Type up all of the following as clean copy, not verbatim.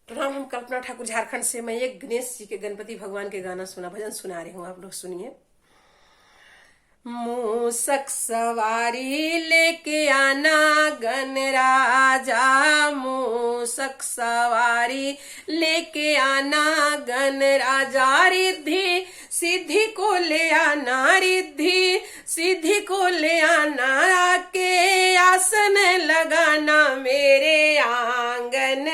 प्रणाम। हम कल्पना ठाकुर झारखंड से। मैं एक गणेश जी के, गणपति भगवान के गाना भजन सुना रही हूँ, आप लोग सुनिए। मूसक सवारी लेके आना गणराजा, मूसक सवारी लेके आना गणराजा, रिद्धि सिद्धि को ले आना, रिद्धि सिद्धि को ले आना, आके आसन लगाना मेरे आंगन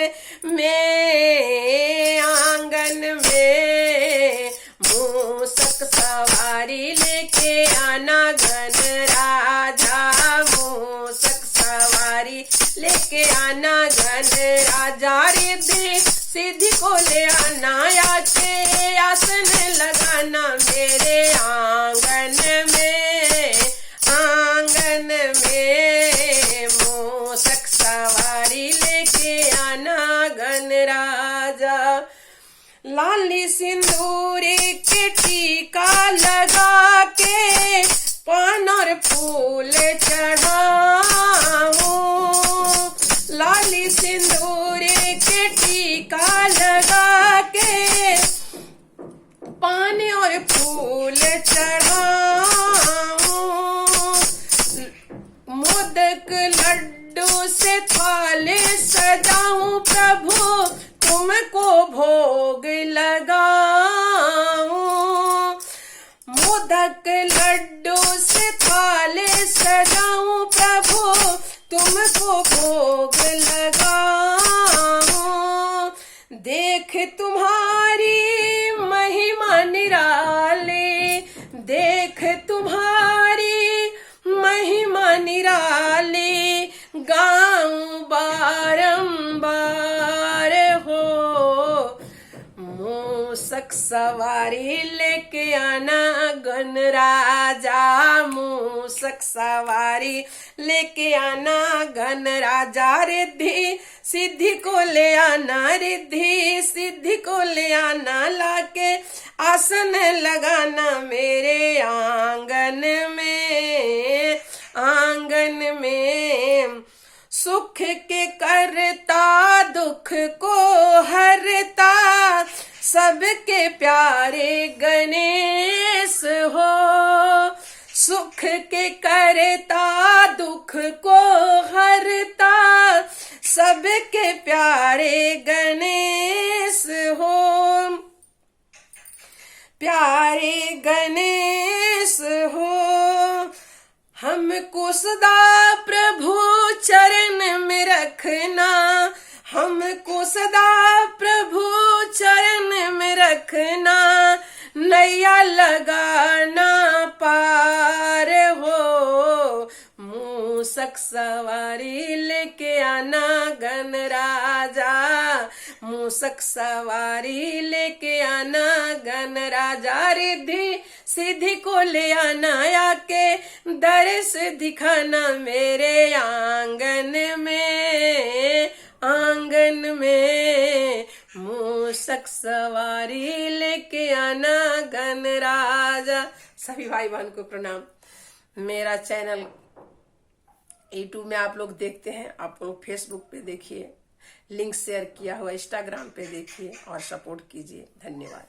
में, आंगन में। मूसक सवारी लेके आना गणराजा, मूसक सवारी लेके आना गणराजा, रिद्धि सिद्धि को ले आना, आके आसन लगाना मेरे आंगन में, आंगन में। मूसक सवारी लेके आना गणराजा, लाली सिंदूरी के टीका लगा के पान और फूल चढ़ाऊं, लाली सिंदूरी के टीका लगा के पान और फूल चढ़ाऊं, मोदक लड्डू से थाले सजाऊं, प्रभु तुमको भोग लगाऊं, मोदक लड्डू से थाले सजाऊं, प्रभु तुमको भोग लगाऊं। देख तुम्हारी महिमा निराली, देख तुम्हारी महिमा निराली, गाऊं बारंबार हो। मूसक सवारी लेके आना गणराजा, मूसक सवारी लेके आना गणराजा, रिद्धि सिद्धि को ले आना, रिद्धि सिद्धि को ले आना, लाके आसन लगाना मेरे आंगन में, आंगन में। सुख के करता दुख को हरता, सबके प्यारे गणेश हो, सुख के करता दुख को हरता, सबके प्यारे गणेश हो, प्यारे गणेश हो। हमको सदा प्रभु चरण में रखना, हमको सदा प्रभु चरण में रखना, नैया लगाना पार हो। मूसक सवारी लेके आना गणराजा, मूसक सवारी लेके आना गणराजा, रिद्धि सिद्धि को ले आना, आके दर्श दिखाना मेरे आंगन में, आंगन में। मूसक सवारी लेके आना गणराजा। सभी भाई बहन को प्रणाम। मेरा चैनल यूट्यूब में आप लोग देखते हैं, आप लोग फेसबुक पे देखिए, लिंक शेयर किया हुआ इंस्टाग्राम पे देखिए और सपोर्ट कीजिए। धन्यवाद।